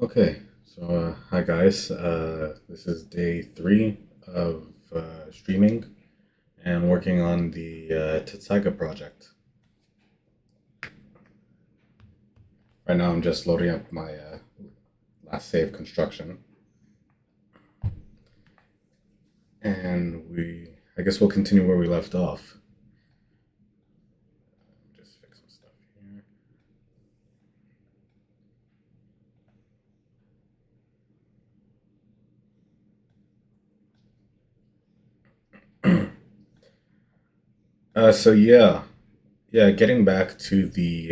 Okay, so hi guys. This is day three of streaming and working on the Tetsuga project. Right now, I'm just loading up my last save construction, and I guess we'll continue where we left off. Just fix some stuff here. So yeah, getting back to the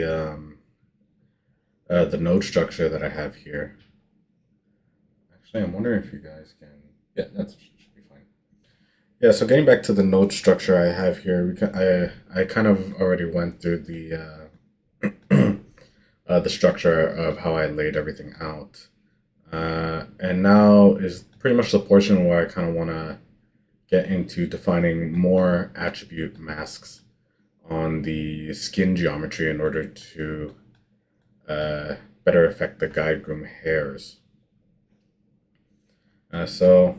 node structure that I have here. Actually, I'm wondering if you guys can. Yeah, that should be fine. Yeah, so getting back to the node structure I have here, I kind of already went through the structure of how I laid everything out, and now is pretty much the portion where I kind of want to get into defining more attribute masks on the skin geometry in order to uh, better affect the guide groom hairs. So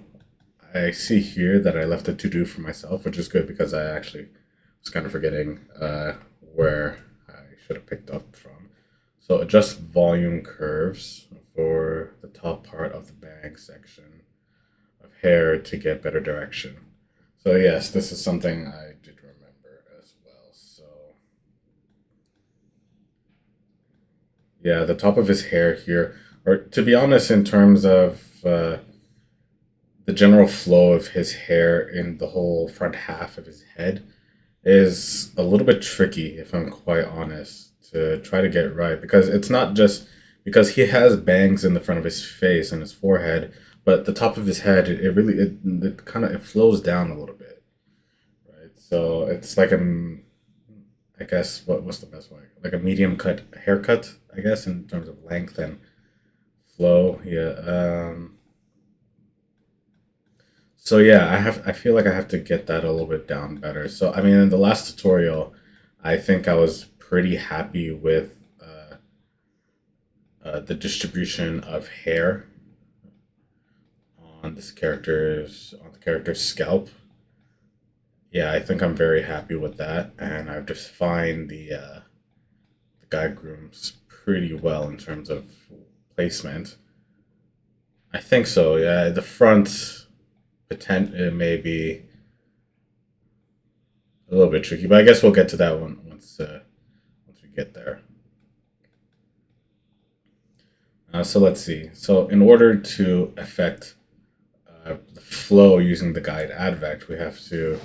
I see here that I left a to do for myself, which is good because I actually was kind of forgetting where I should have picked up from. So adjust volume curves for the top part of the bag section of hair to get better direction. So yes, this is something I did remember as well. So yeah, the top of his hair here, or to be honest, in terms of the general flow of his hair in the whole front half of his head is a little bit tricky, if I'm quite honest, to try to get right because it's not just because he has bangs in the front of his face and his forehead, but the top of his head, it really it kind of it flows down a little bit, right? So it's like I guess what's the best way? Like a medium cut haircut, I guess, in terms of length and flow. Yeah. So yeah, I feel like I have to get that a little bit down better. So I mean, in the last tutorial, I think I was pretty happy with the distribution of hair on the character's scalp. Yeah, I think I'm very happy with that, and I've defined the guide grooms pretty well in terms of placement. I think so. Yeah, the front potent it may be a little bit tricky, but I guess we'll get to that one once we get there. So let's see. So in order to affect the flow using the guide advect, we have to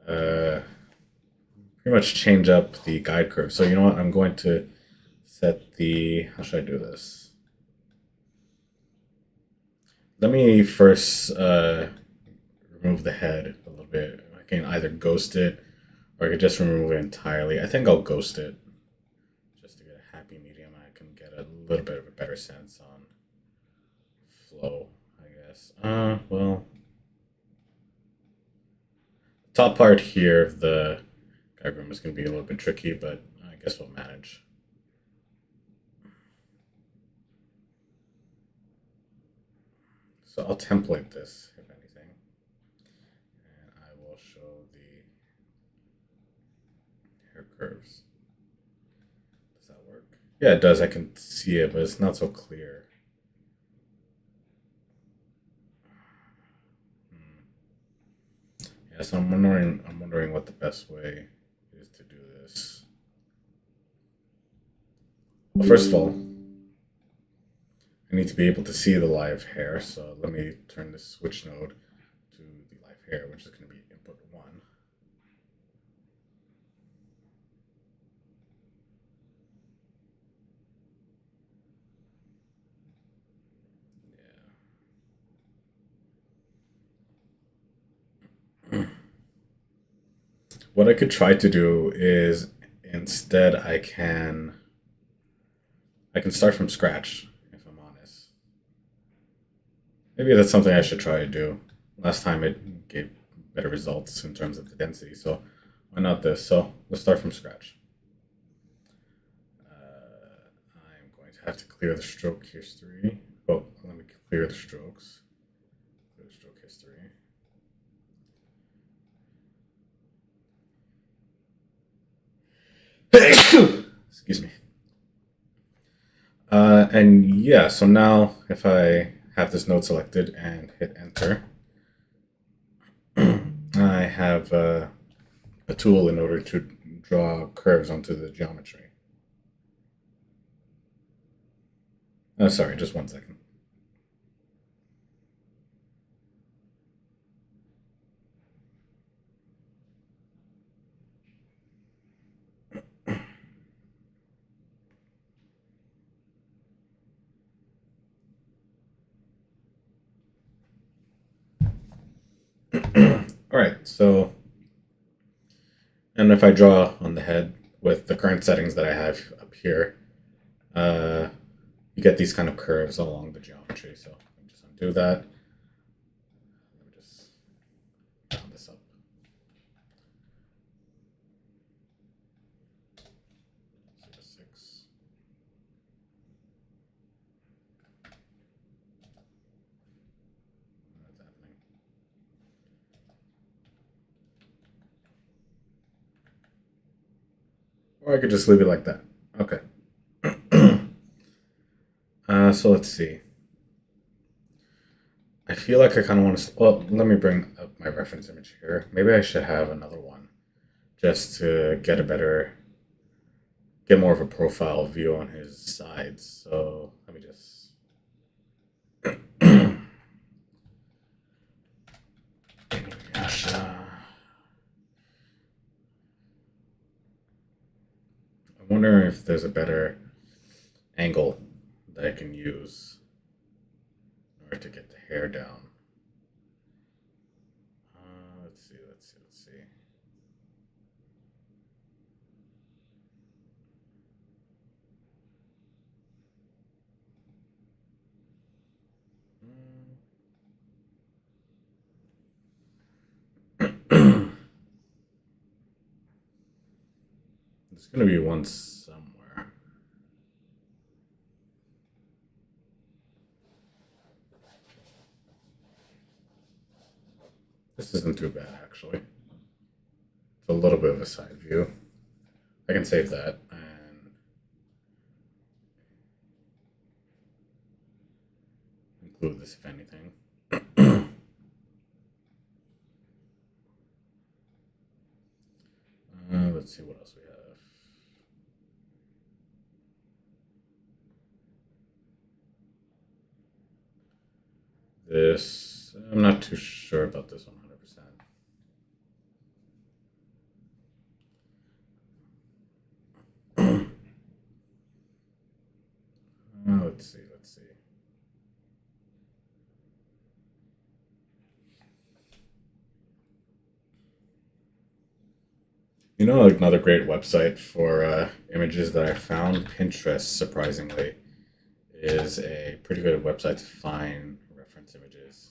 uh, pretty much change up the guide curve. So you know what? I'm going to set the. How should I do this? Let me first remove the head a little bit. I can either ghost it or I could just remove it entirely. I think I'll ghost it just to get a happy medium. I can get a little bit of a better sense on flow, I guess. Well, top part here of the diagram is going to be a little bit tricky, but I guess we'll manage. So I'll template this, if anything, and I will show the hair curves. Does that work? Yeah, it does. I can see it, but it's not so clear. Hmm. Yeah, so I'm wondering what the best way is to do this. Well, first of all, I need to be able to see the live hair, so let me turn this switch node to the live hair, which is going to be input one. Yeah. What I could try to do is instead I can start from scratch if I'm honest. Maybe that's something I should try to do. Last time it gave better results in terms of the density, so why not this? So let's start from scratch. I'm going to have to clear the stroke history. Oh, let me clear the strokes. Clear the stroke history. Excuse me. And yeah, so now if I have this node selected and hit enter, I have a tool in order to draw curves onto the geometry. Oh, sorry, just 1 second. All right, so, and if I draw on the head with the current settings that I have up here, uh, you get these kind of curves along the geometry. So let me just undo that. Let me just round this up. So 6. What's happening? Or I could just leave it like that. Okay. So let's see. I feel like I kind of want to. Well, let me bring up my reference image here. Maybe I should have another one just to get a better, get more of a profile view on his sides. So let me just. I wonder if there's a better angle that I can use in order to get the hair down. Let's see. There's gonna be one somewhere. This isn't too bad, actually. It's a little bit of a side view. I can save that and include this if anything. Let's see what else we have. This, I'm not too sure about this 100%. Let's see. You know, like another great website for images that I found, Pinterest, surprisingly, is a pretty good website to find reference images.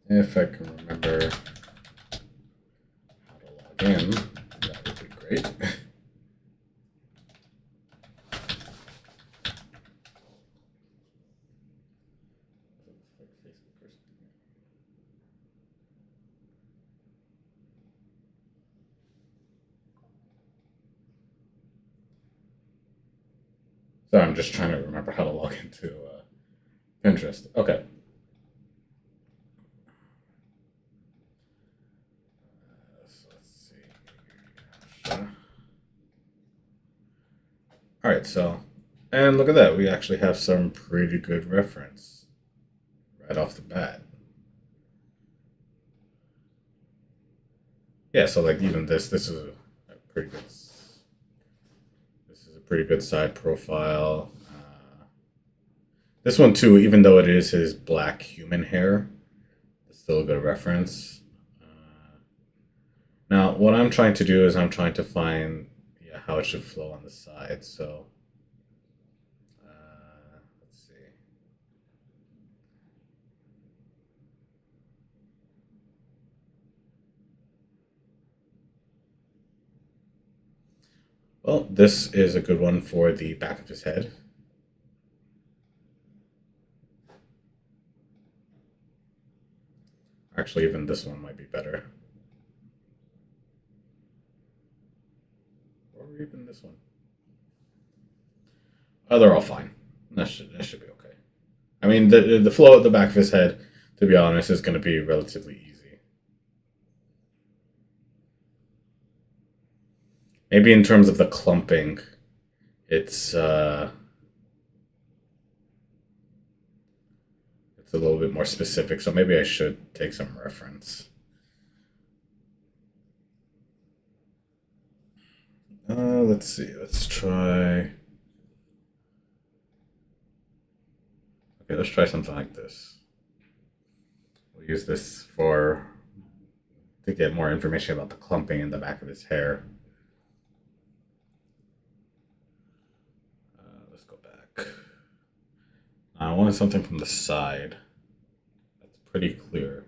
If I can remember how to log in, that would be great. So I'm just trying to remember how to log into Pinterest. Okay. So let's see. All right. So, and look at that. We actually have some pretty good reference right off the bat. Yeah. So like even this is a pretty good. This is a pretty good side profile. This one too, even though it is his black human hair, it's still a good reference. Uh, Now, what I'm trying to do is I'm trying to find, yeah, how it should flow on the side. So let's see. Well, this is a good one for the back of his head. Actually, even this one might be better, or even this one. Oh, they're all fine. That should be okay. I mean, the flow at the back of his head, to be honest, is going to be relatively easy. Maybe in terms of the clumping, it's it's a little bit more specific. So maybe I should take some reference. Let's see. Let's try. Okay, let's try something like this. We'll use this for to get more information about the clumping in the back of his hair. Let's go back. I wanted something from the side. That's pretty clear.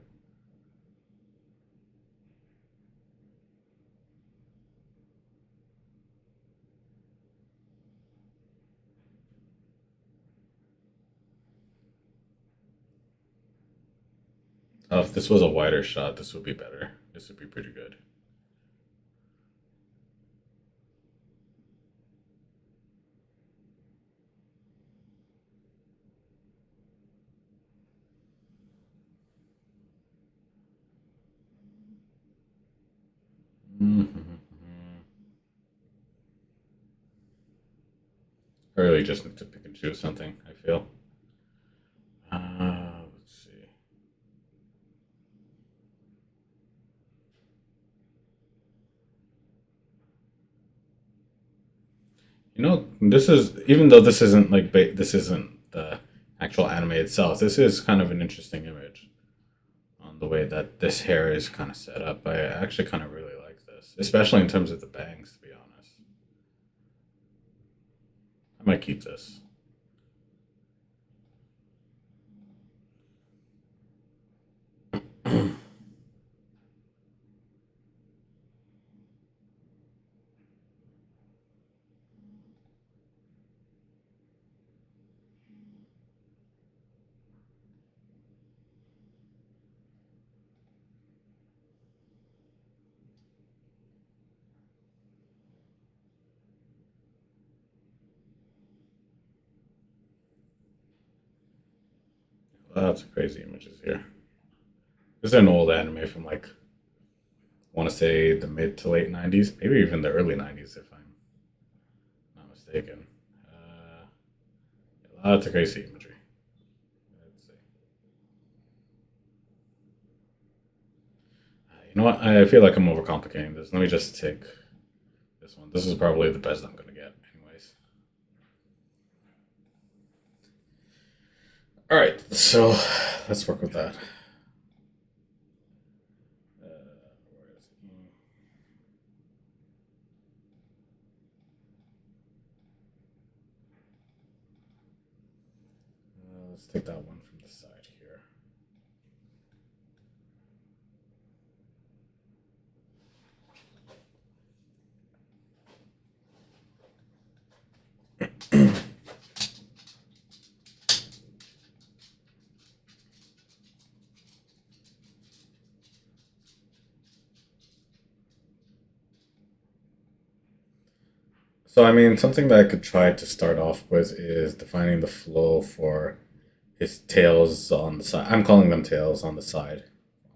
If this was a wider shot, this would be better. This would be pretty good. Mm-hmm. I really just need to pick and choose something, I feel. Let's see. This is even though this isn't like this isn't the actual anime itself. This is kind of an interesting image on the way that this hair is kind of set up. I actually kind of really like this, especially in terms of the bangs. To be honest, I might keep this. Lots of crazy images here. This is an old anime from like I want to say the mid to late '90s, maybe even the early '90s if I'm not mistaken. Lots of crazy imagery. Let's see. You know what? I feel like I'm overcomplicating this. Let me just take this one. This is probably the best I'm gonna get, anyways. All right, so let's work with that. Where is it? Let's take that one from the side here. So, I mean, something that I could try to start off with is defining the flow for his tails on the side. I'm calling them tails on the side,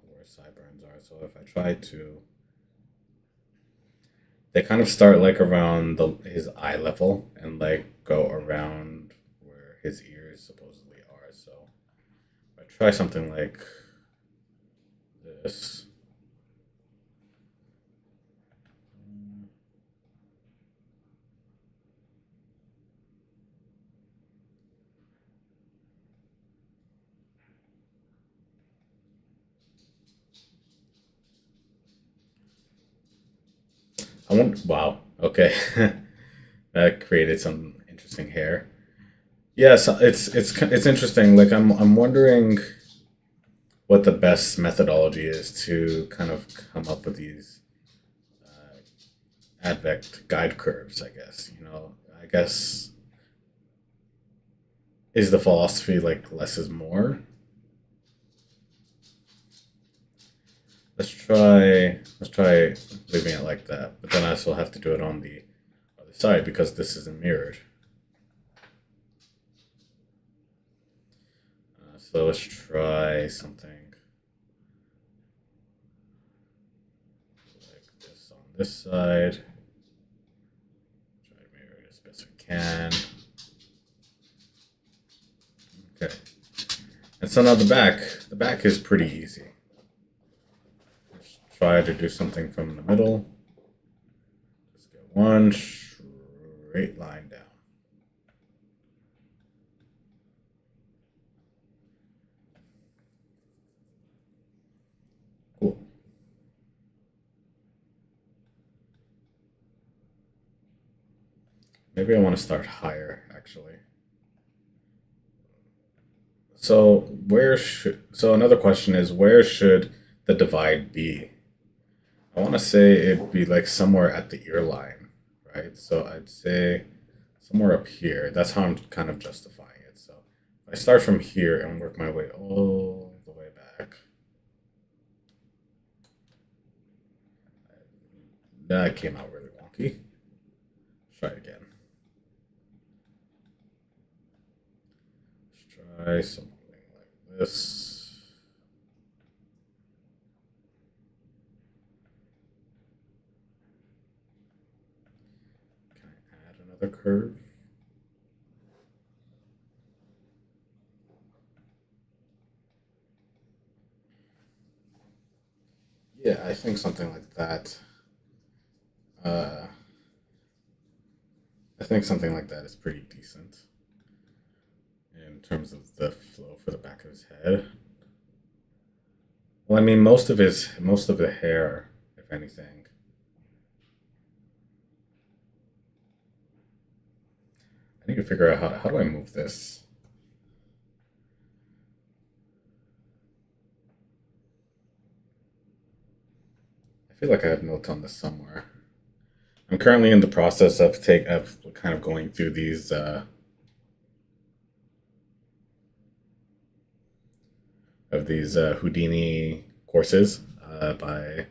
where his sideburns are. So, if I try to, they kind of start like around his eye level and like go around where his ears supposedly are. So, if I try something like this. I want. Wow. Okay, that created some interesting hair. Yes, it's interesting. Like I'm wondering what the best methodology is to kind of come up with these uh, advect guide curves. I guess I guess is the philosophy like less is more. Let's try leaving it like that. But then I still have to do it on the other side because this isn't mirrored. So let's try something like this on this side. Try to mirror it as best we can. Okay. And so now the back is pretty easy. Let's try to do something from the middle. Just get one straight line down. Cool. Maybe I want to start higher actually. So another question is where should the divide be? I want to say it'd be like somewhere at the ear line, right? So I'd say somewhere up here. That's how I'm kind of justifying it. So I start from here and work my way all the way back. That came out really wonky. Try it again. Let's try something like this. Can I add another curve? Yeah, I think something like that. Uh, I think something like that is pretty decent in terms of the flow for the back of his head. Well, I mean, most of the hair, if anything. I need to figure out how do I move this. I feel like I have notes on this somewhere. I'm currently in the process of kind of going through these Houdini courses by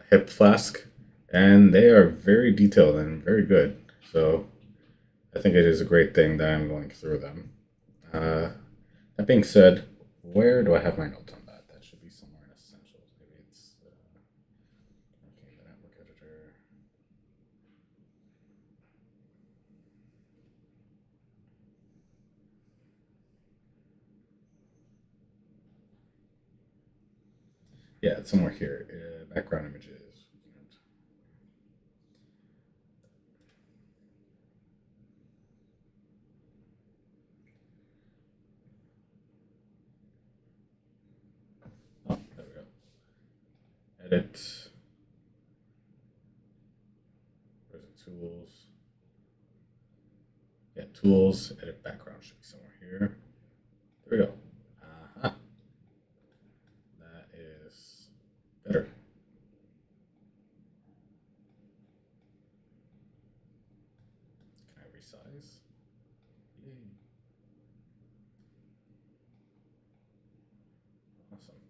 Hip Flask, and they are very detailed and very good. So I think it is a great thing that I'm going through them. Uh, that being said, where do I have my notes on that? That should be somewhere in Essentials. Maybe it's okay, the network editor. Yeah, it's somewhere here. Background images. Oh, there we go. Edit. Where's it? Tools. Yeah, tools. Edit background should be somewhere here. There we go. Uh-huh. That is better. Can I resize? Yay. Awesome.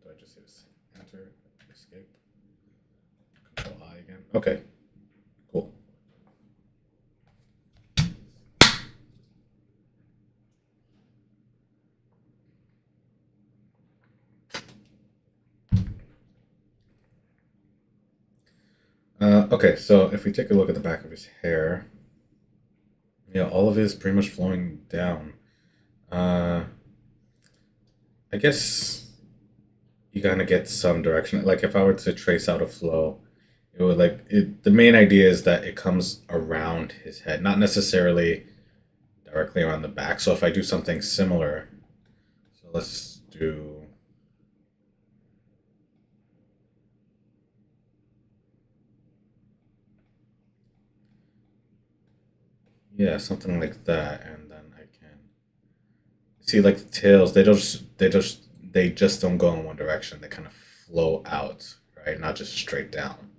Do I just hit enter, escape, control I again? Okay, cool. Okay, so if we take a look at the back of his hair, yeah, all of it is pretty much flowing down. Uh, I guess you kind of get some direction. Like if I were to trace out a flow, it would like it. The main idea is that it comes around his head, not necessarily directly around the back. So if I do something similar, so let's do. Yeah, something like that, and then I can see like the tails. They just don't go in one direction. They kind of flow out, right? Not just straight down.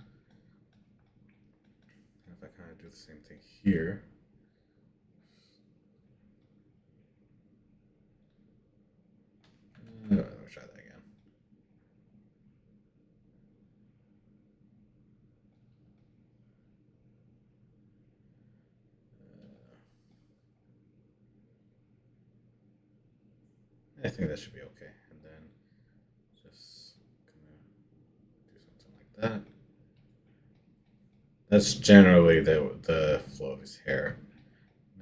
If I kind of do the same thing here, let me try that again. I think that should be okay. And then just gonna do something like that. That's generally the flow of his hair.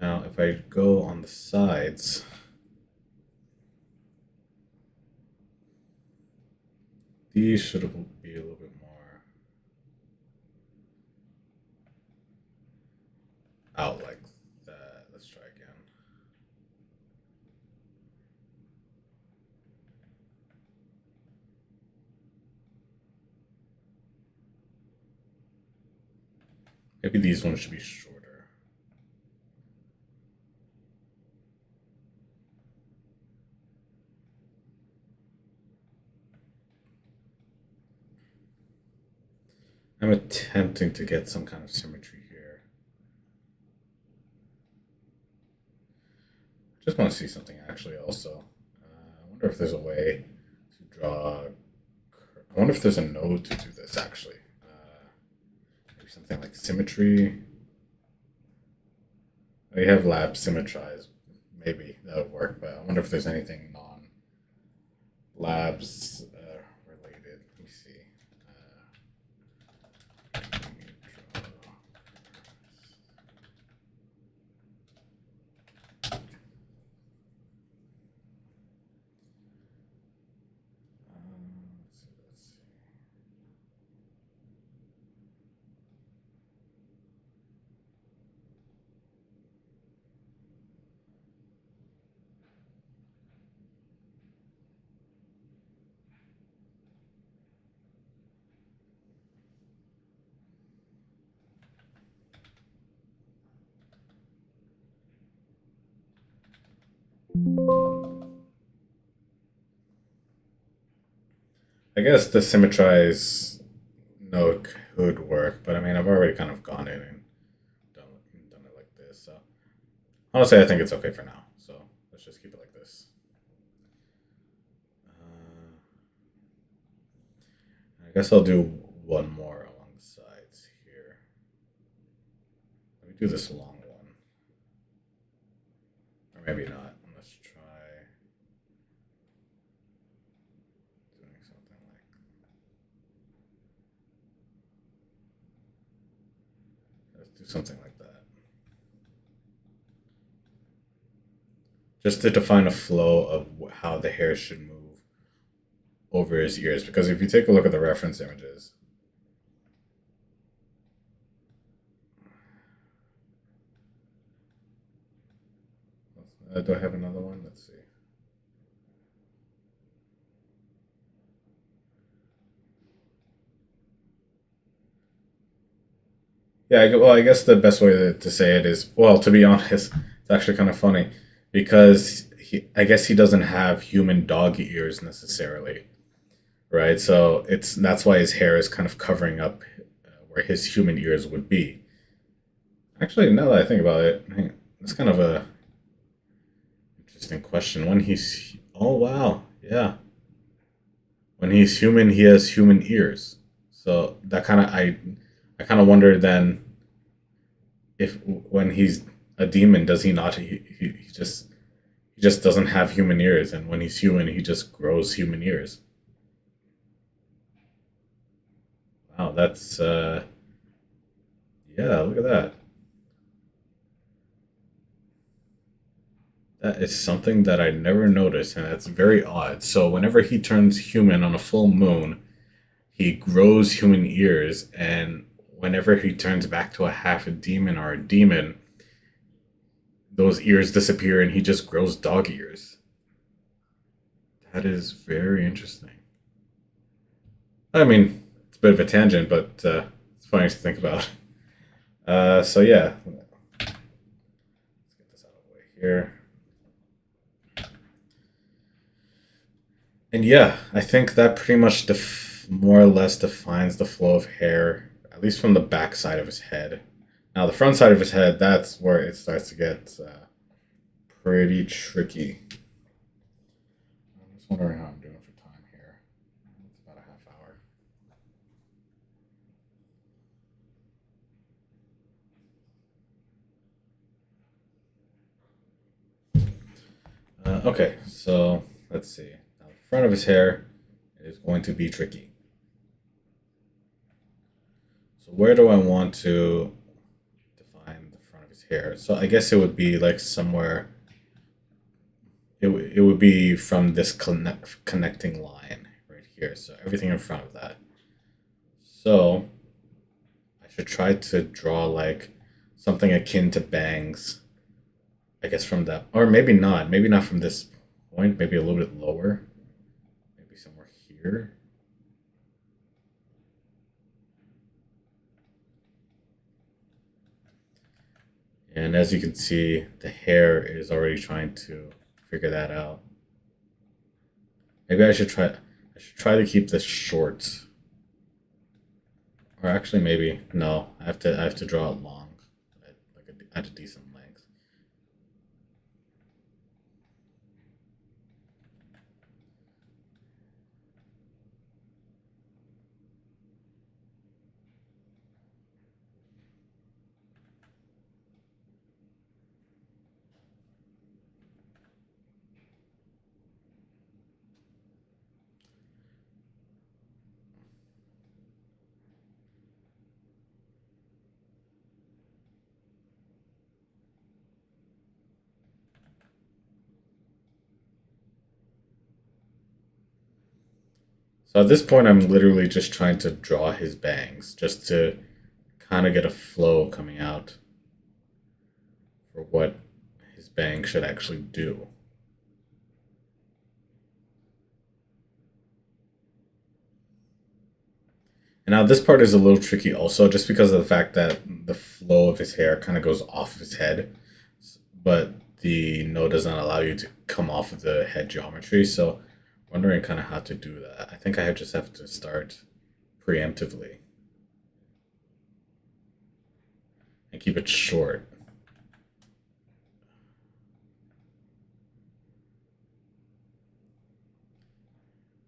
Now, if I go on the sides, these should be a little bit more out like that. Let's try again. Maybe these ones should be shorter. I'm attempting to get some kind of symmetry here. Just want to see something actually also. I wonder if there's a way to draw. I wonder if there's a node to do this actually. Maybe something like symmetry. We have lab symmetrize. Maybe that would work, but I wonder if there's anything non labs related. Let me see. Let me draw. Let's see. I guess the symmetrize node could work, but I mean, I've already kind of gone in and done, done it like this. So honestly, I think it's okay for now. So let's just keep it like this. Uh, I guess I'll do one more along the sides here. Let me do this long one. Or maybe not. Let's try doing something like, let's do something like that. Just to define a flow of how the hair should move over his ears. Because if you take a look at the reference images, do I have another one? Let's see. Yeah, well, I guess the best way to say it is, well, to be honest, it's actually kind of funny because I guess he doesn't have human dog ears necessarily, right? So that's why his hair is kind of covering up where his human ears would be. Actually, now that I think about it, that's kind of a interesting question. Oh wow, yeah, when he's human, he has human ears. So that kind of I kind of wonder then if when he's a demon, does he not? He just doesn't have human ears, and when he's human, he just grows human ears. Wow, that's yeah. Look at that. That is something that I never noticed, and that's very odd. So whenever he turns human on a full moon, he grows human ears, and whenever he turns back to a half a demon or a demon, those ears disappear, and he just grows dog ears. That is very interesting. I mean, it's a bit of a tangent, but it's funny to think about. So yeah, here. And yeah, I think that pretty much more or less defines the flow of hair, at least from the back side of his head. Now, the front side of his head, that's where it starts to get pretty tricky. I'm just wondering how I'm doing for time here. It's about a half hour. Okay, so let's see. Now, the front of his hair is going to be tricky. So, where do I want to define the front of his hair? So, I guess it would be like somewhere. It would be from this connecting line right here. So, everything in front of that. So, I should try to draw like something akin to bangs. I guess from that, or maybe not. Maybe not from this point. Maybe a little bit lower. Maybe somewhere here. And as you can see, the hair is already trying to figure that out. Maybe I should try. I should try to keep this short. Or actually, maybe no. I have to. I have to draw it long, at a decent length. So at this point, I'm literally just trying to draw his bangs, just to kind of get a flow coming out for what his bang should actually do. And now this part is a little tricky also, just because of the fact that the flow of his hair kind of goes off of his head, but the node doesn't allow you to come off of the head geometry. So wondering kind of how to do that. I think I just have to start preemptively and keep it short.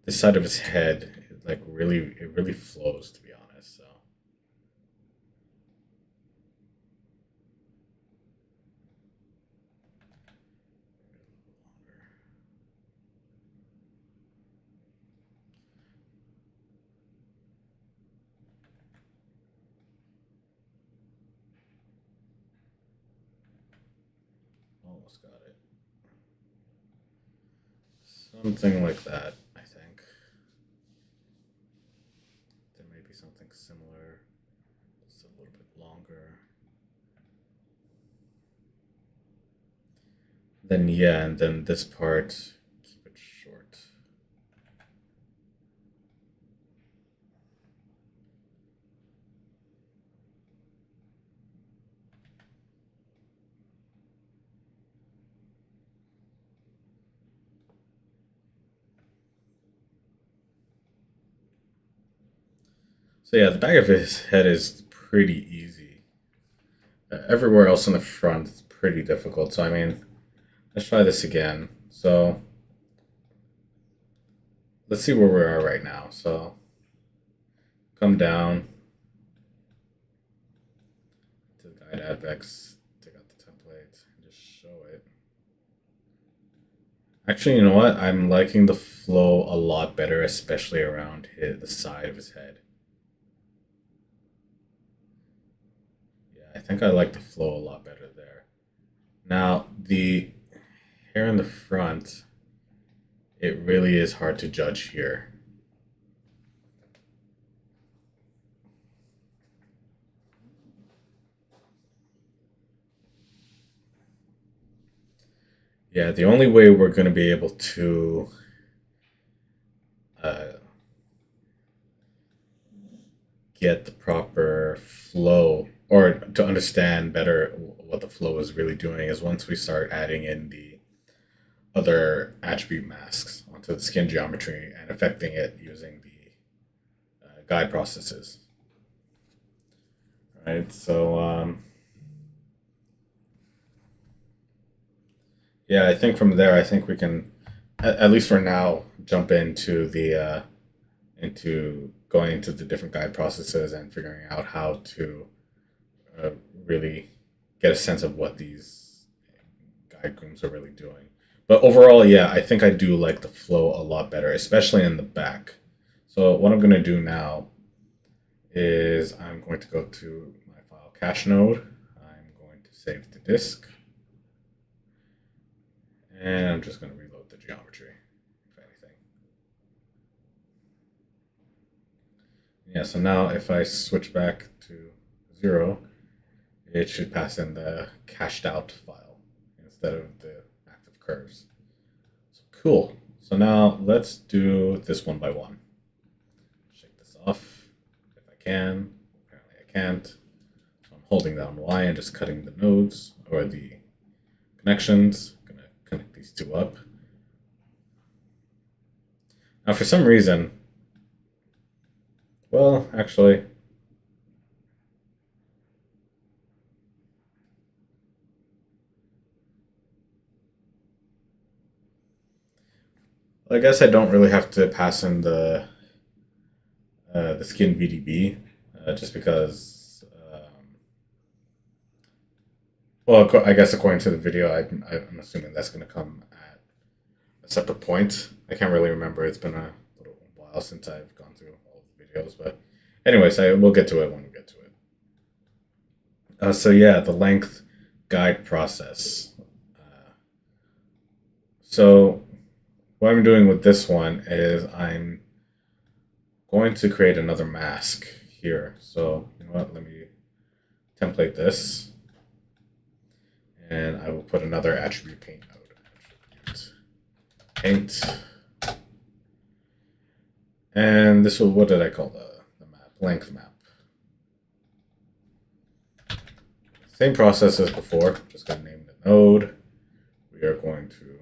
This side of his head, like really, it really flows to be honest. So almost got it. Something like that, I think. There may be something similar, just a little bit longer. Then yeah, and then this part, keep it short. So yeah, the back of his head is pretty easy. Everywhere else in the front is pretty difficult. So I mean, let's try this again. So let's see where we are right now. So come down to the guide advex, take out the template, and just show it. Actually, you know what? I'm liking the flow a lot better, especially around the side of his head. Yeah, I think I like the flow a lot better there. Now, the hair in the front, it really is hard to judge here. Yeah, the only way we're going to be able to uh, get the proper flow or to understand better what the flow is really doing is once we start adding in the other attribute masks onto the skin geometry and affecting it using the guide processes. Right. So yeah, I think from there, I think we can, at least for now, jump into the into going into the different guide processes and figuring out how to uh, really get a sense of what these guide grooms are really doing. But overall, yeah, I think I do like the flow a lot better, especially in the back. So what I'm going to do now is I'm going to go to my file cache node. I'm going to save the disk, and I'm just going to reload the geometry, if anything. Yeah, so now if I switch back to 0, it should pass in the cached out file instead of the active curves. So cool. So now let's do this one by one. Shake this off if I can. Apparently I can't. So I'm holding down Y and just cutting the nodes or the connections. I'm gonna connect these two up. Now for some reason, well, actually, I guess I don't really have to pass in the skin VDB just because. Well, I guess according to the video, I'm assuming that's going to come at a separate point. I can't really remember. It's been a little while since I've gone through all the videos, but anyways, we'll get to it when we get to it. So yeah, the length guide process. Uh, so what I'm doing with this one is I'm going to create another mask here. So you know what? Let me template this, and I will put another attribute paint node. Attribute paint. And this will, what did I call the map? Length map. Same process as before, just going to name the node. We are going to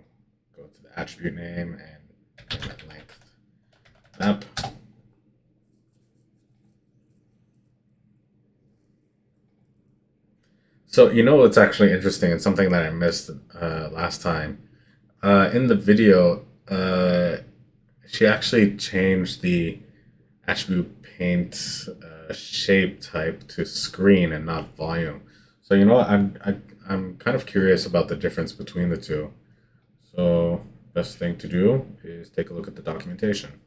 go to the attribute name and name that length map. So you know what's actually interesting and something that I missed last time. In the video, she actually changed the attribute paint shape type to screen and not volume. So you know what? I'm kind of curious about the difference between the two. So best thing to do is take a look at the documentation.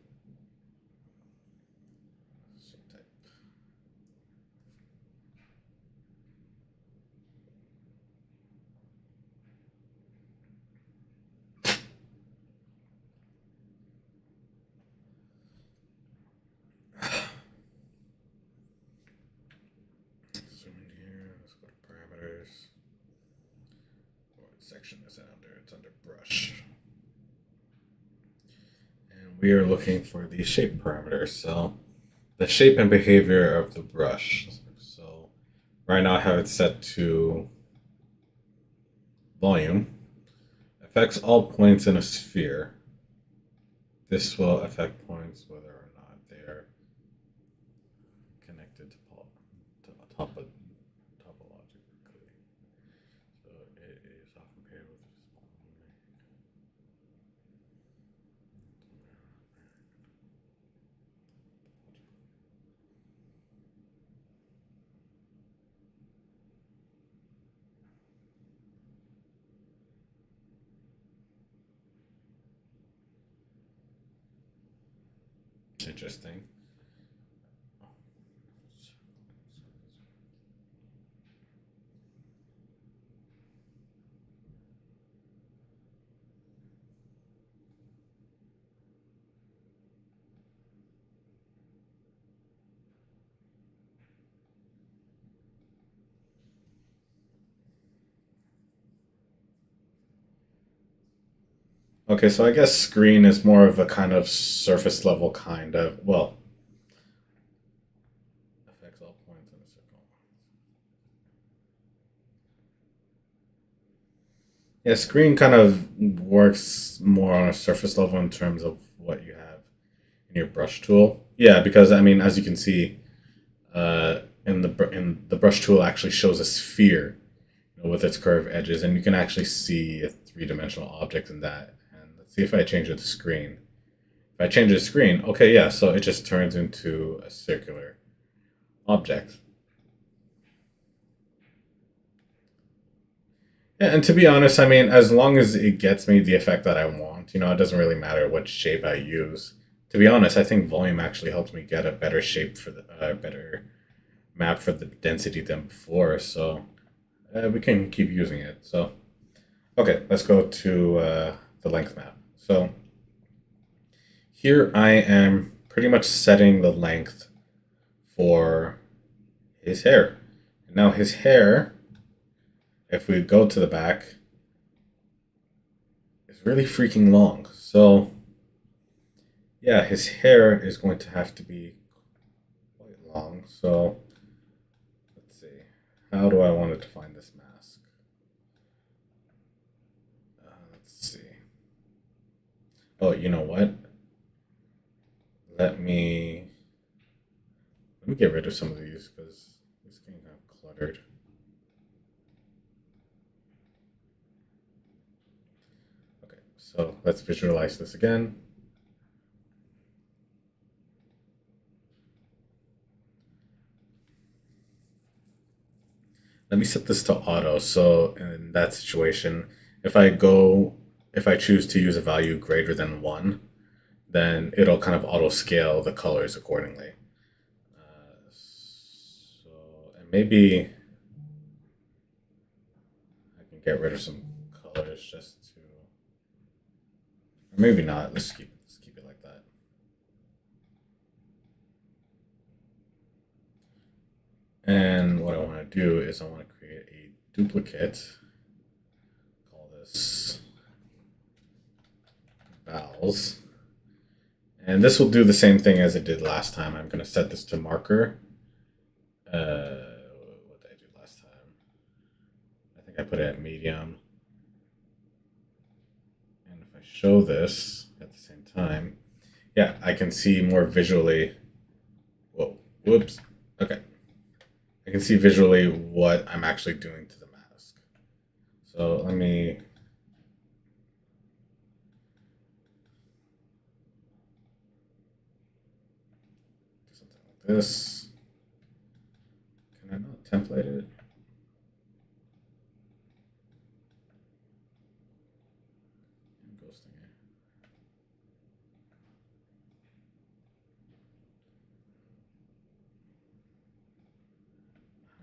Zoom in here. Let's go to parameters. What section is it under? It's under brush. And we are looking for the shape parameters. So the shape and behavior of the brush. So right now I have it set to volume. Affects all points in a sphere. This will affect points whether or not they're connected to topologically. So it is often paired with interesting. Okay, so I guess screen is more of a kind of surface level kind of, well, affects all points in a circle. Yeah, screen kind of works more on a surface level in terms of what you have in your brush tool. Yeah, because I mean, as you can see, in the brush tool actually shows a sphere, you know, with its curved edges, and you can actually see a three-dimensional object in that. And let's see if I change it to screen. If I change it to screen, okay, yeah, so it just turns into a circular object. Yeah, and to be honest, I mean, as long as it gets me the effect that I want, you know, it doesn't really matter what shape I use. To be honest, I think volume actually helps me get a better shape for the better map for the density than before. So we can keep using it. So okay, let's go to the length map. So here I am pretty much setting the length for his hair. Now his hair, if we go to the back, is really freaking long. So yeah, his hair is going to have to be quite long. So let's see. How do I want to define this mask? Let's see. Oh, you know what? Let me let me get rid of some of these because this getting kind of cluttered. Okay, so let's visualize this again. Let me set this to auto. So in that situation, if I go, if I choose to use a value greater than one, then it'll kind of auto scale the colors accordingly. So, and maybe I can get rid of some colors just to, or maybe not. Let's keep it like that. And what I want to do is I want to create a duplicate. Call this vowels. And this will do the same thing as it did last time. I'm going to set this to marker. What did I do last time? I think I put it at medium. And if I show this at the same time, yeah, I can see more visually. Whoa, whoops. Okay. I can see visually what I'm actually doing to the mask. So let me do something like this. Can I not template it? I'm ghosting it.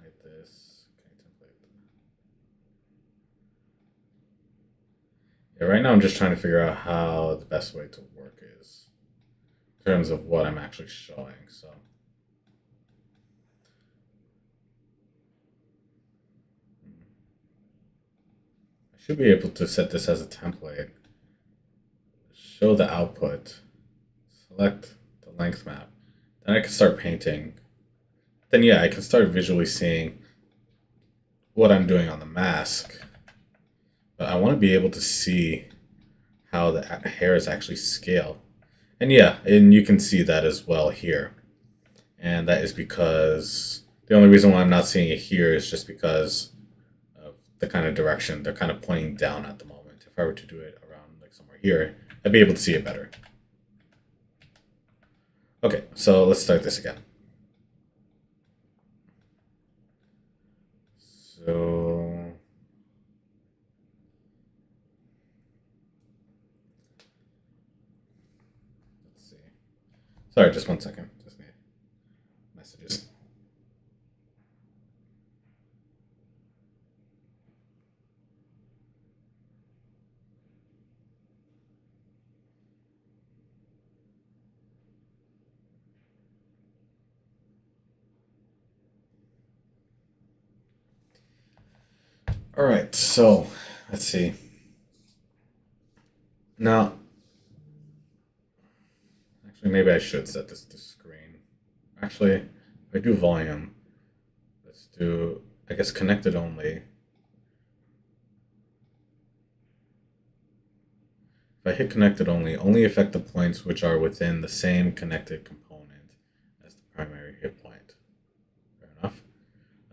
Hide this. Can I template? Yeah, right now I'm just trying to figure out how the best way to work is in terms of what I'm actually showing. So I should be able to set this as a template, show the output, select the length map. Then I can start painting. Then yeah, I can start visually seeing what I'm doing on the mask. But I want to be able to see how the hair is actually scaled. And yeah, and you can see that as well here. And that is because the only reason why I'm not seeing it here is just because of the kind of direction they're kind of pointing down at the moment. If I were to do it around like somewhere here, I'd be able to see it better. Okay, so let's start this again. So let's see. Sorry, just one second. Just need messages. All right, so let's see. Now, actually, maybe I should set this to screen. Actually, if I do volume, let's do, I guess, connected only. I hit connected only, only affect the points which are within the same connected component as the primary hit point. Fair enough.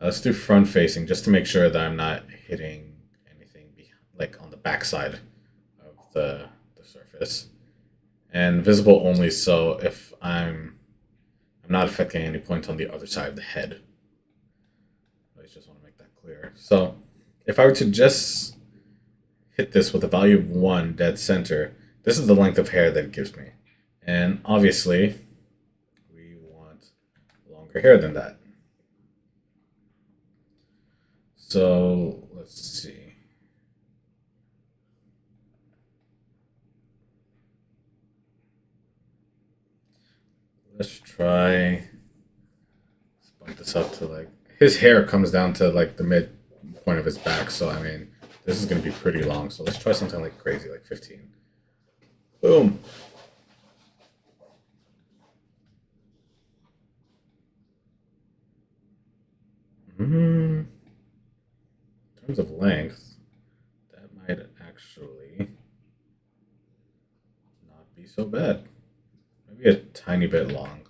Let's do front facing just to make sure that I'm not hitting anything like on the backside of the surface. And visible only so if I'm not affecting any points on the other side of the head. I just want to make that clear. So if I were to just hit this with a value of 1 dead center, this is the length of hair that it gives me. And obviously, we want longer hair than that. So let's see. Let's try. Let's bump this up to like his hair comes down to like the mid point of his back. So I mean, this is gonna be pretty long. So let's try something like crazy, like 15. Boom. In terms of length, that might actually not be so bad. Maybe a tiny bit long.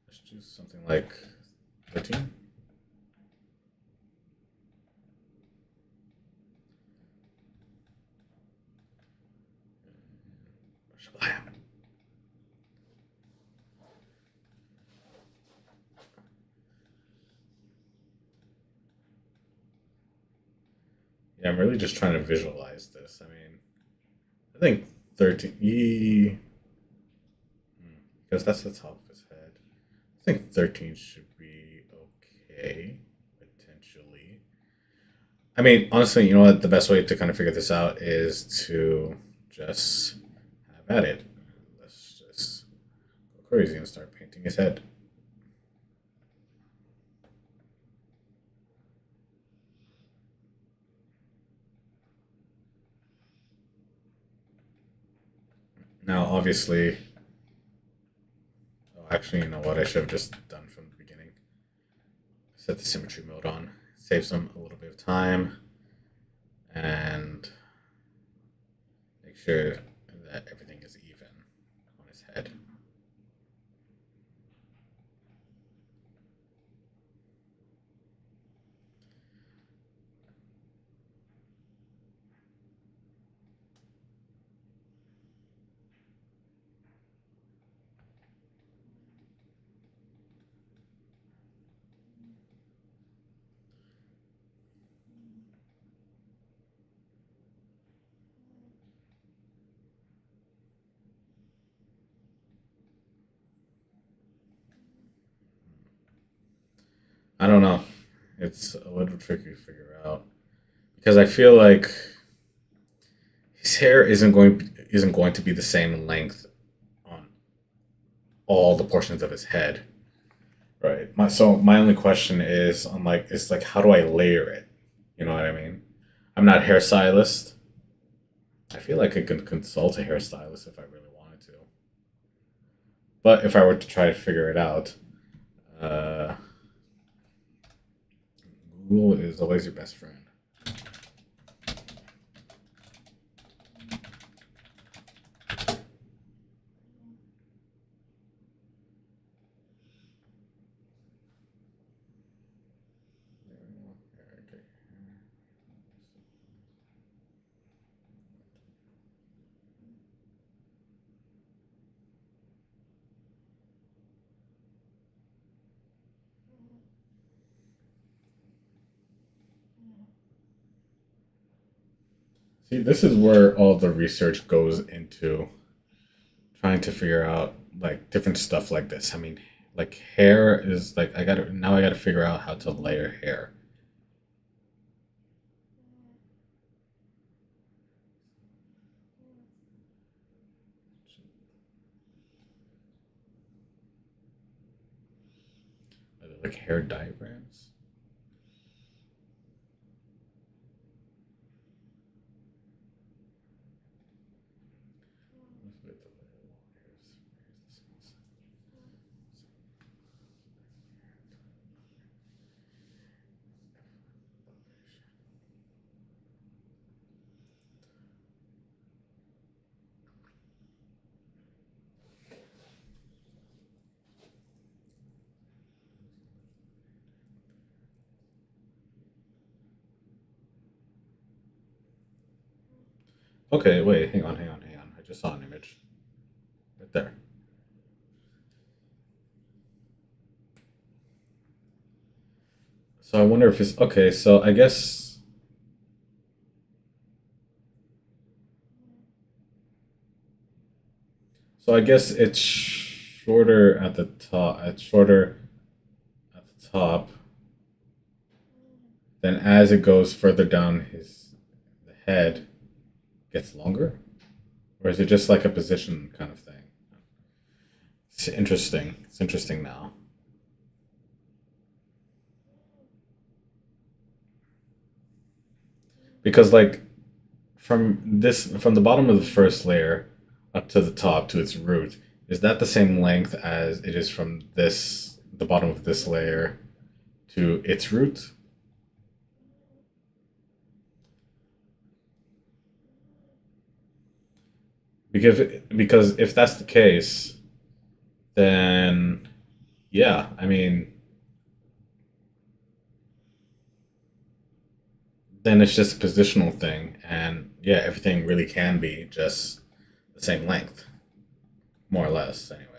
Let's do something like 13. Shablam. Yeah, I'm really just trying to visualize this. I mean, I think 13. Because that's the top of his head. I think 13 should be okay, potentially. I mean, honestly, you know what? The best way to kind of figure this out is to just have at it. Let's just go crazy and start painting his head. Now, obviously, oh, actually, you know what? I should have just done from the beginning. Set the symmetry mode on. Saves them a little bit of time. And make sure that everything is even on his head. I don't know. It's a little tricky to figure out because I feel like his hair isn't going to be the same length on all the portions of his head. Right. My only question is like how do I layer it? You know what I mean? I'm not a hairstylist. I feel like I could consult a hairstylist if I really wanted to. But if I were to try to figure it out, uh, Google is always your best friend. See, this is where all the research goes into trying to figure out like different stuff like this. I mean, like hair is like I gotta figure out how to layer hair. Like hair diagrams. Okay, wait, hang on. I just saw an image right there. So I wonder if it's okay. So I guess it's shorter at the top. It's shorter at the top. Then as it goes further down, his the head gets longer, or is it just like a position kind of thing? It's interesting. It's interesting now because like from the bottom of the first layer up to the top to its root, is that the same length as it is from this the bottom of this layer to its root? Because if that's the case, then yeah, I mean, then it's just a positional thing, and yeah, everything really can be just the same length, more or less, anyways.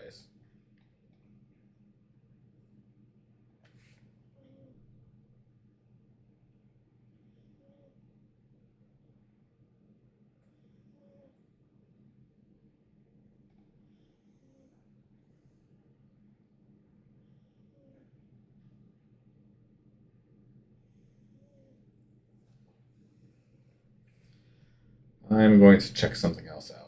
I'm going to check something else out.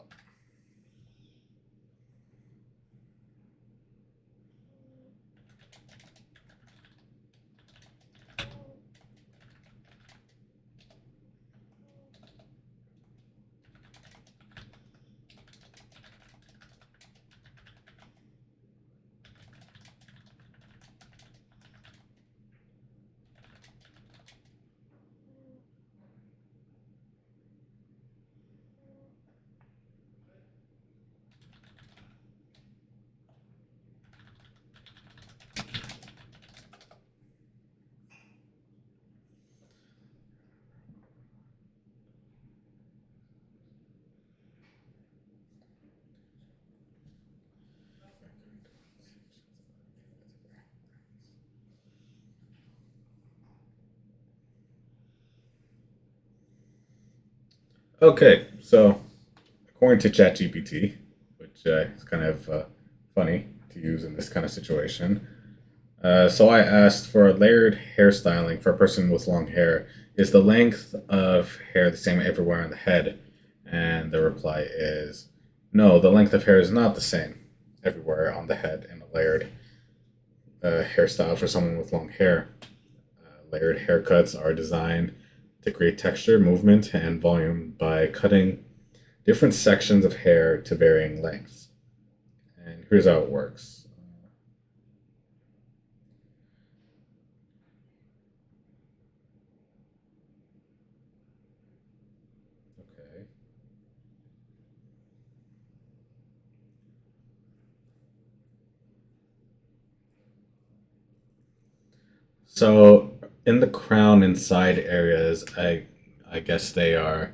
Okay, so according to ChatGPT, which is kind of funny to use in this kind of situation, so I asked for a layered hairstyling for a person with long hair. Is the length of hair the same everywhere on the head? And the reply is no, the length of hair is not the same everywhere on the head in a layered hairstyle for someone with long hair. Layered haircuts are designed to create texture, movement, and volume by cutting different sections of hair to varying lengths. And here's how it works. Okay. So in the crown and side areas, I guess the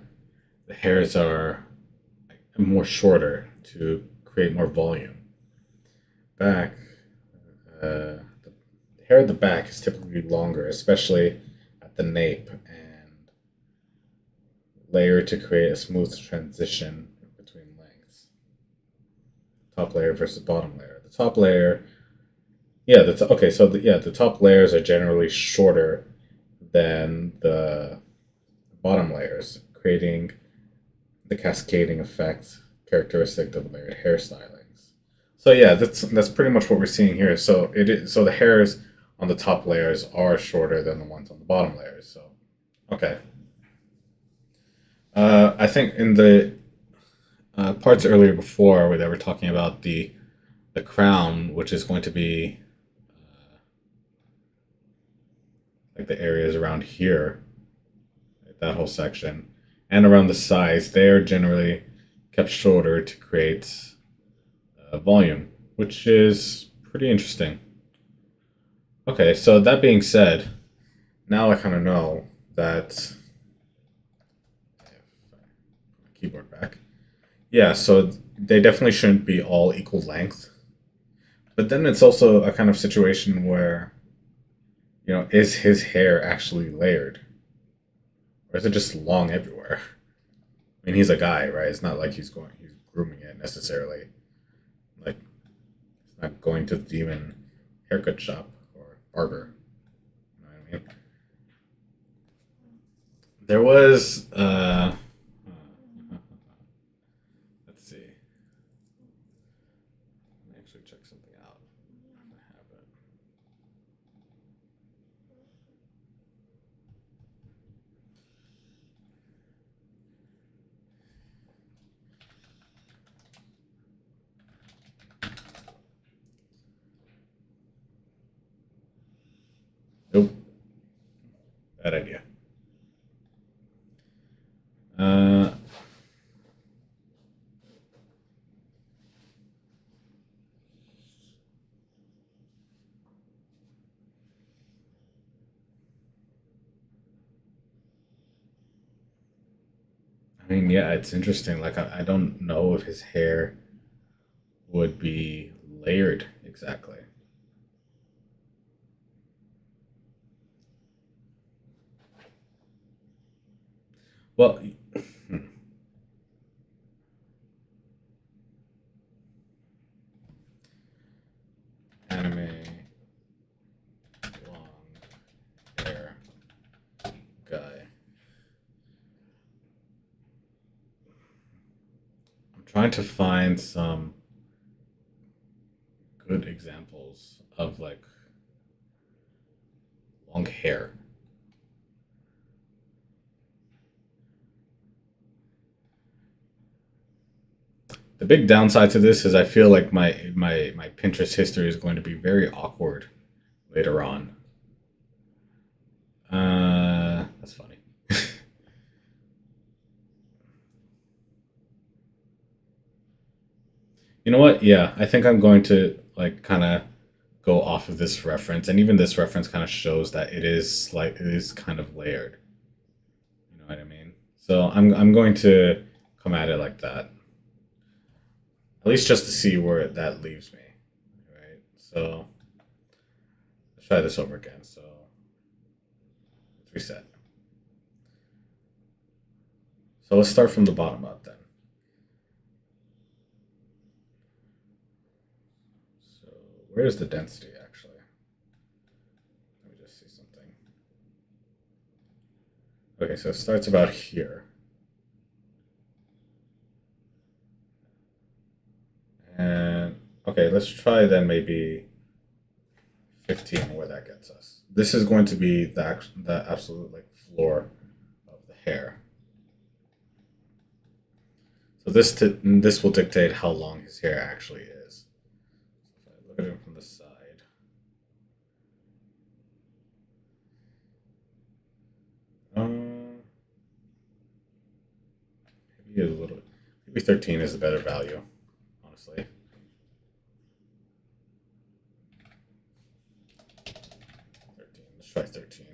hairs are more shorter to create more volume. Back, the hair at the back is typically longer, especially at the nape, and layer to create a smooth transition between lengths. Top layer versus bottom layer. The top layer, yeah, okay. So the top layers are generally shorter than the bottom layers, creating the cascading effect characteristic of layered hairstylings. So yeah, that's pretty much what we're seeing here. So the hairs on the top layers are shorter than the ones on the bottom layers. So okay, I think in the parts earlier before where they were talking about the crown, which is going to be like the areas around here, like that whole section, and around the sides, they are generally kept shorter to create volume, which is pretty interesting. Okay, so that being said, now I kind of know that keyboard back. Yeah, so they definitely shouldn't be all equal length. But then it's also a kind of situation where, is his hair actually layered? Or is it just long everywhere? I mean, he's a guy, right? It's not like he's grooming it necessarily. Like, he's not going to the demon haircut shop or barber. You know what I mean? There was, let's see. Let me actually check something out. If I have it. Nope, bad idea. Uh, I mean, yeah, it's interesting. Like, I don't know if his hair would be layered exactly. Well, anime long hair guy. I'm trying to find some good examples of like long hair. The big downside to this is I feel like my Pinterest history is going to be very awkward later on. That's funny. You know what? Yeah, I think I'm going to like kind of go off of this reference, and even this reference kind of shows that it is kind of layered. You know what I mean? So I'm going to come at it like that, at least just to see where that leaves me. Right. So let's try this over again. So let's reset. So let's start from the bottom up then. So where is the density actually? Let me just see something. Okay, so it starts about here. And okay, let's try then maybe 15 where that gets us. This is going to be the absolute like floor of the hair. So this will dictate how long his hair actually is. So if I look at him from the side, um, maybe a little, maybe 13 is a better value, honestly. 13. Let's try 13.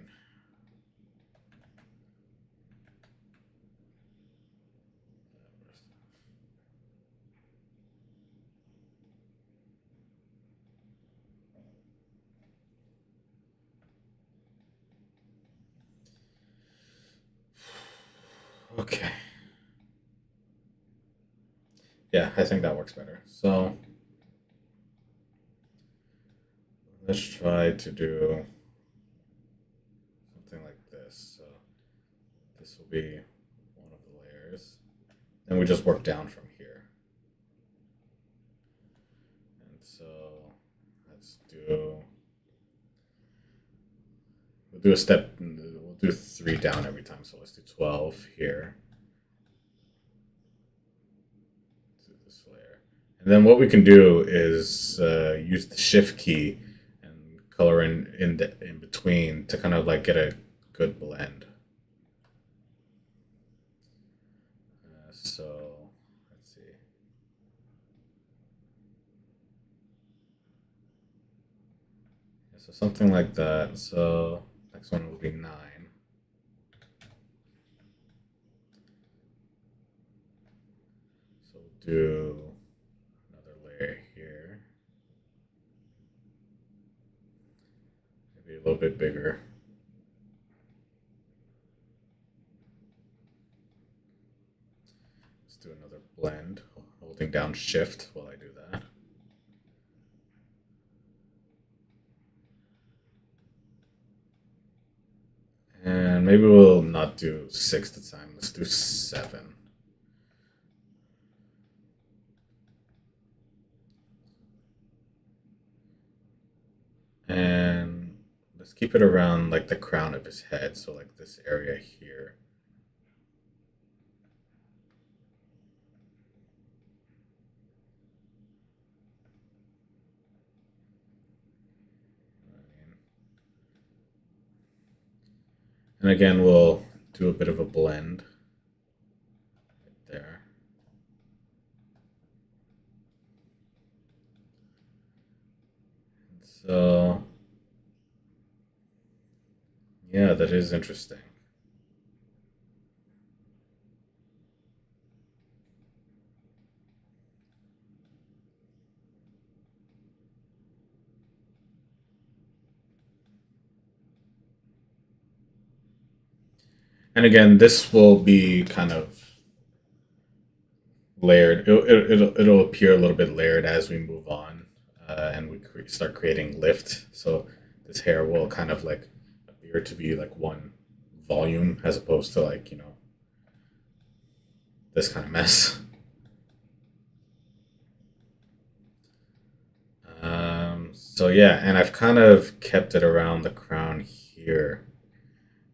Okay. Yeah, I think that works better. So let's try to do something like this. So this will be one of the layers. Then we just work down from here. And so let's do we'll do a step we'll do three down every time. So let's do 12 here to this layer. And then what we can do is use the shift key and color in between to kind of like get a good blend. So let's see. Yeah, so something like that. So next one will be 9. do another layer here, maybe a little bit bigger. Let's do another blend, holding down shift while I do that. And maybe we'll not do 6 this time. Let's do 7. And let's keep it around like the crown of his head. So like this area here. And again, we'll do a bit of a blend right there. So, yeah, that is interesting. And again, this will be kind of layered. It'll appear a little bit layered as we move on, and we start creating lift. So this hair will kind of like appear to be like one volume as opposed to like this kind of mess. So yeah, and I've kind of kept it around the crown here,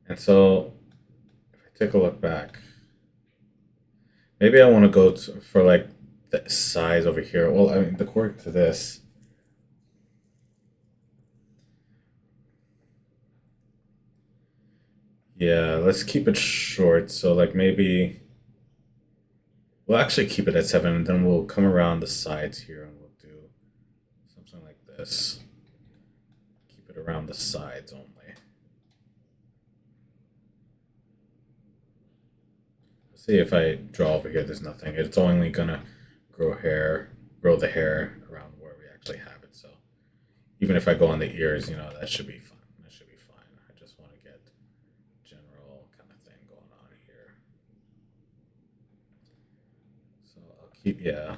and so if I take a look back, maybe I want to go for like the size over here. Well, I mean, according to this, yeah, let's keep it short. So like maybe we'll actually keep it at 7, and then we'll come around the sides here, and we'll do something like this. Keep it around the sides only. See if I draw over here, there's nothing. It's only gonna grow hair, grow the hair around where we actually have it. So even if I go on the ears, that should be fine. That should be fine. I just want to get general kind of thing going on here. So I'll keep, yeah.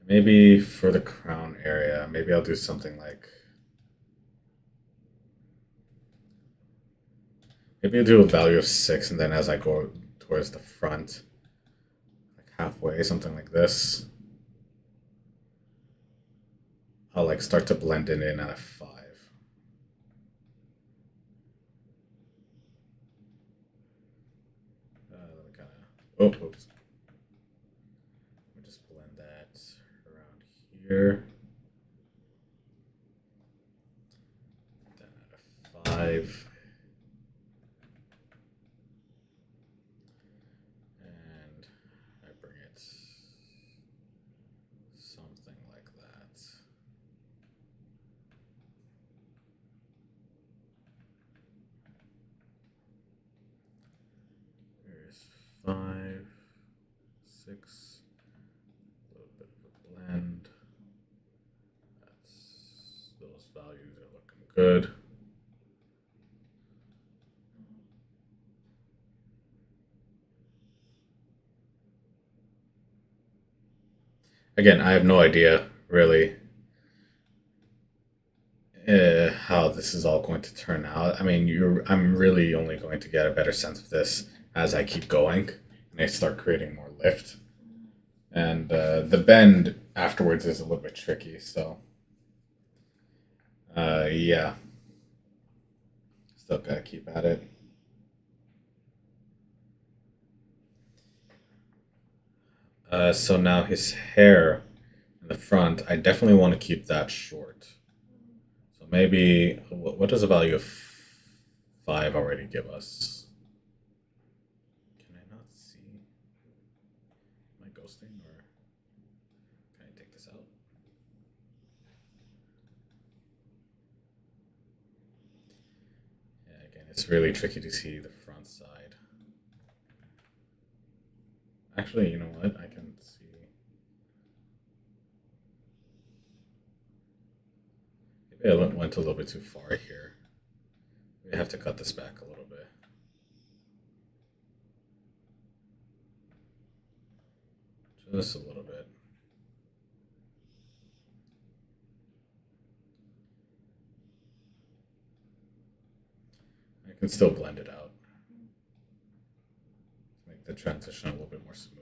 Maybe for the crown area, maybe I'll do something like, maybe I'll do a value of 6, and then as I go towards the front, like halfway, something like this, I'll like start to blend it in at a 5. Kind of, oh, oops. Let me just blend that around here. Then at a 5. And I bring it something like that. There's 5, 6, a little bit of a blend. Those values are looking good. Again, I have no idea really how this is all going to turn out. I mean, I'm really only going to get a better sense of this as I keep going and I start creating more lift. And the bend afterwards is a little bit tricky. So, yeah, still gotta keep at it. So now his hair in the front, I definitely want to keep that short. So maybe what does a value of 5 already give us? Can I not see? Am I ghosting or? Again, it's really tricky to see the front side. Actually, you know what? I can see. Maybe I went a little bit too far here. We have to cut this back a little bit. Just a little bit. I can still blend it out. Make the transition a little bit more smooth.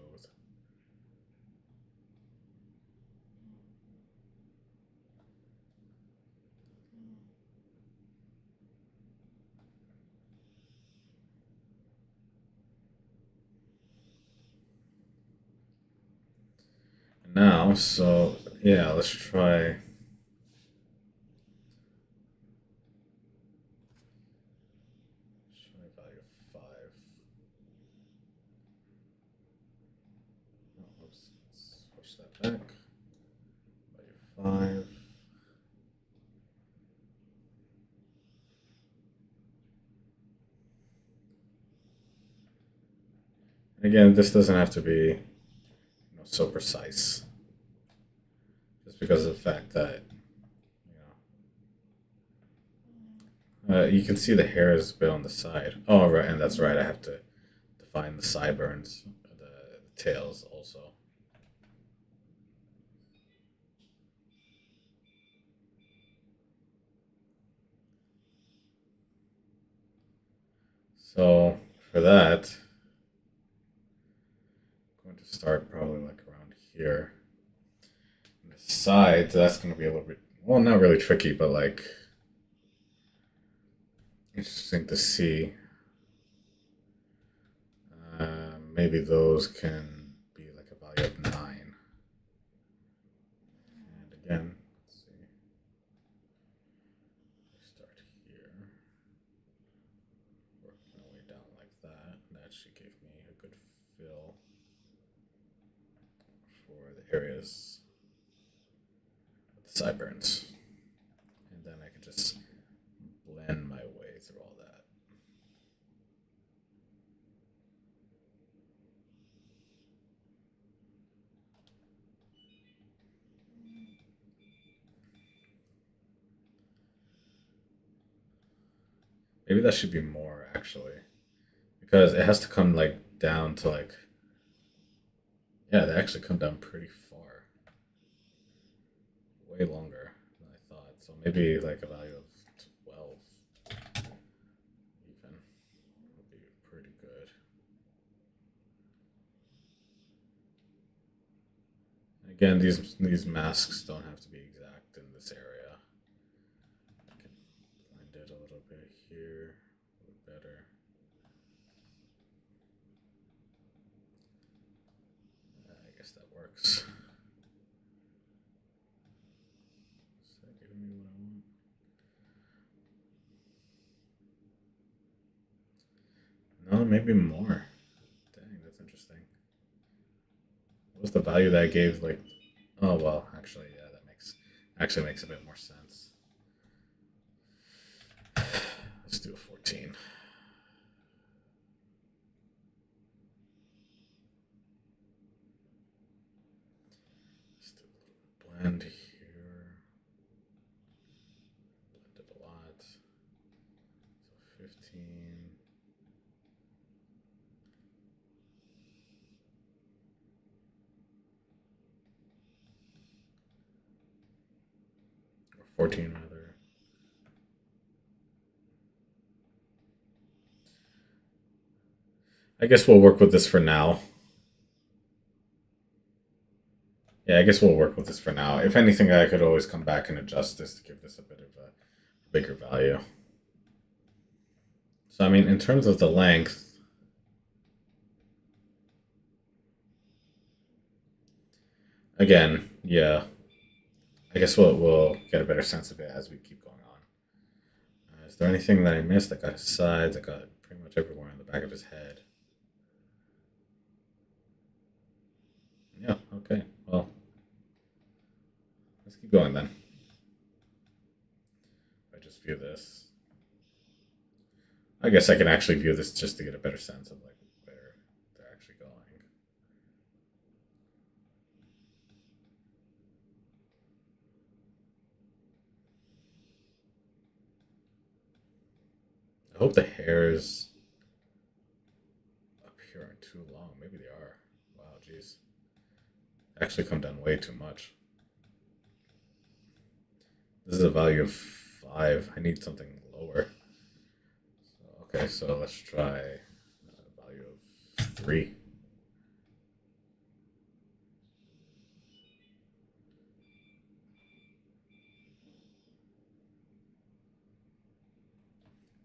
Now, so yeah, let's try. Try value 5. Oh, oops. Let's switch that back. Value 5. Again, this doesn't have to be so precise, just because of the fact that you can see the hair is a bit on the side. Oh, right, and that's right. I have to define the sideburns, the tails also. So for that, I'm going to start probably like around here. And the sides, that's going to be a little bit, well, not really tricky, but like interesting to see. Maybe those can be like a value of 9. And again, let's see. Start here. Work my way down like that. That should give me a good fill for the areas with the sideburns. And then I can just blend my way through all that. Maybe that should be more actually, because it has to come like down to like, yeah, they actually come down pretty far, way longer than I thought. So maybe like a value of 12 even would be pretty good. Again, these masks don't have to be exact in this area. I can blend it a little bit here, a little better. I guess that works. Is that giving me what I want? No, maybe more. Dang, that's interesting. What was the value that I gave? Like, oh well, actually, yeah, that makes a bit more sense. Let's do a 14. Let's do a little blend here. Blend it a lot. So 15. Or 14 rather. I guess we'll work with this for now. Yeah, I guess we'll work with this for now. If anything, I could always come back and adjust this to give this a bit of a bigger value. So, I mean, in terms of the length, again, yeah, I guess we'll get a better sense of it as we keep going on. Is there anything that I missed? I got his sides, I got pretty much everywhere on the back of his head. Yeah, okay, well, let's keep going then. If I just view this. I guess I can actually view this just to get a better sense of like where they're actually going. I hope the hairs up here aren't too long. Maybe they are. Wow, jeez. Actually come down way too much. This is a value of 5. I need something lower. Okay, so let's try a value of 3.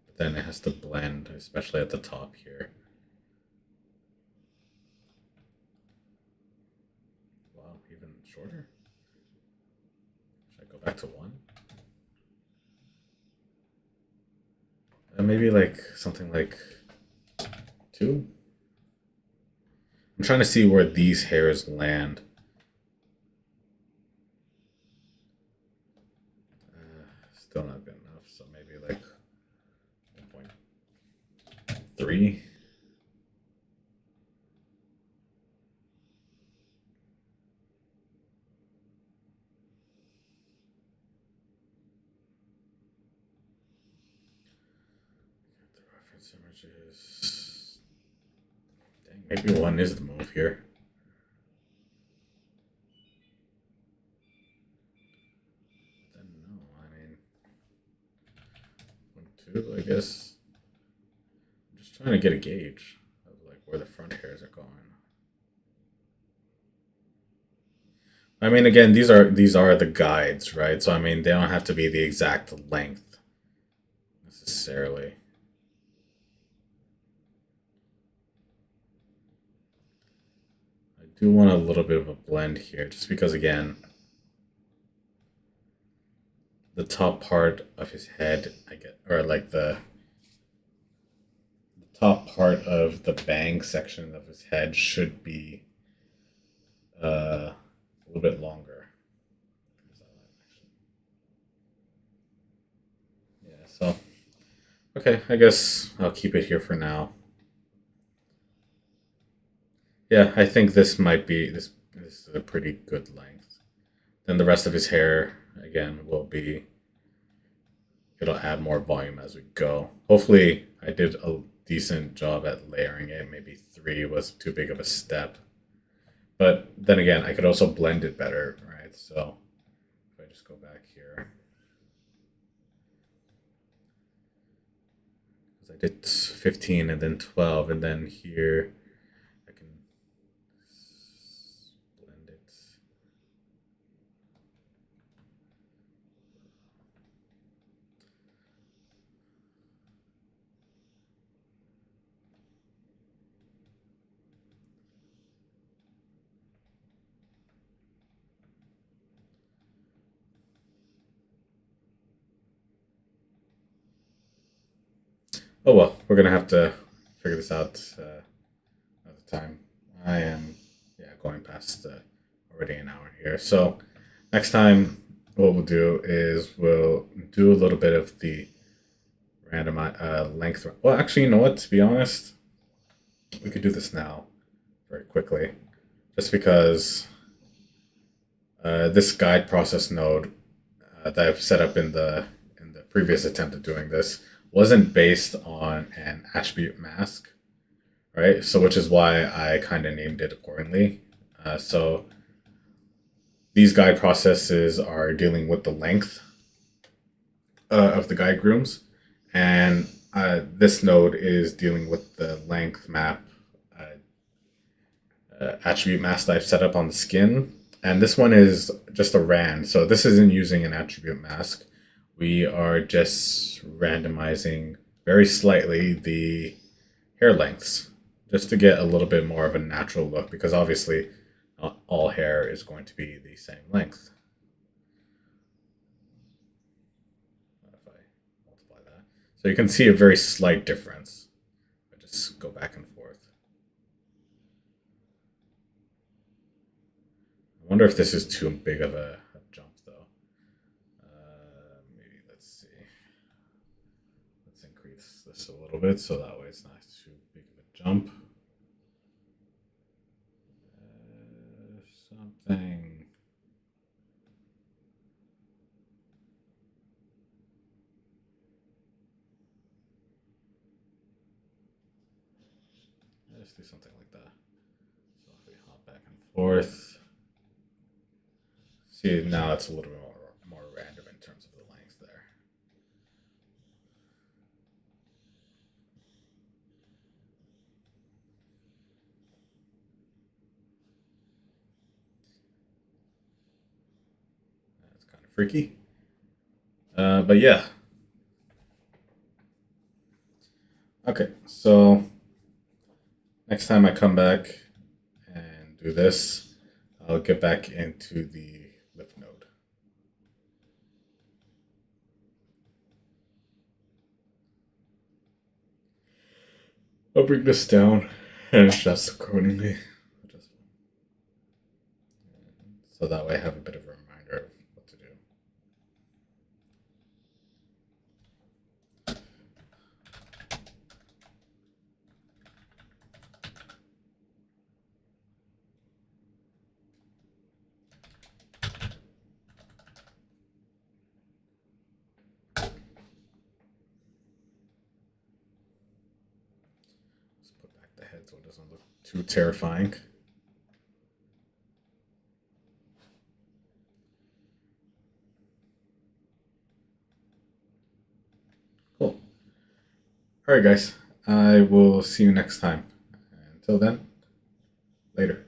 But then it has to blend, especially at the top here. Wow, even shorter. Should I go back to 1? Maybe like something like 2. I'm trying to see where these hairs land. Still not good enough, so maybe like 1.3. The reference images. Dang, maybe 1 is the move here. Then no, I mean 1, 2, I guess. I'm just trying to get a gauge of like where the front hairs are going. I mean, again, these are the guides, right? So I mean, they don't have to be the exact length necessarily. I do want a little bit of a blend here, just because again, the top part of his head, I get, or like the top part of the bang section of his head should be a little bit longer. Yeah, so okay, I guess I'll keep it here for now. Yeah, I think this might be this is a pretty good length. Then the rest of his hair again will be it'll add more volume as we go. Hopefully I did a decent job at layering it. Maybe 3 was too big of a step. But then again, I could also blend it better, right? So if I just go back here, because I did 15 and then 12, and then here I can blend it. Oh well, we're gonna have to figure this out another time. I am, yeah, going past already an hour here. So next time, what we'll do is we'll do a little bit of the random length. Well, actually, you know what? To be honest, we could do this now very quickly, just because this guide process node that I've set up in the previous attempt at doing this wasn't based on an attribute mask, right? So which is why I kind of named it accordingly. So these guide processes are dealing with the length of the guide grooms, and this node is dealing with the length map attribute mask that I've set up on the skin. And this one is just a rand, so this isn't using an attribute mask. We are just randomizing very slightly the hair lengths just to get a little bit more of a natural look, because obviously not all hair is going to be the same length. If I multiply that, so you can see a very slight difference. I just go back and forth. I wonder if this is too big of a jump though. Maybe let's see. Let's increase decrease this a little bit so that way it's not too big of a jump. Something. Let's do something like that. So if we hop back and forth, see now it's a little bit more random in terms of the length there. That's kind of freaky. But yeah. Okay, so next time I come back and do this, I'll get back into the lift node. I'll bring this down and adjust accordingly. So that way I have a bit of a reminder of what to do. Let's put back the head so it doesn't look too terrifying. Cool. All right, guys. I will see you next time. Until then, later.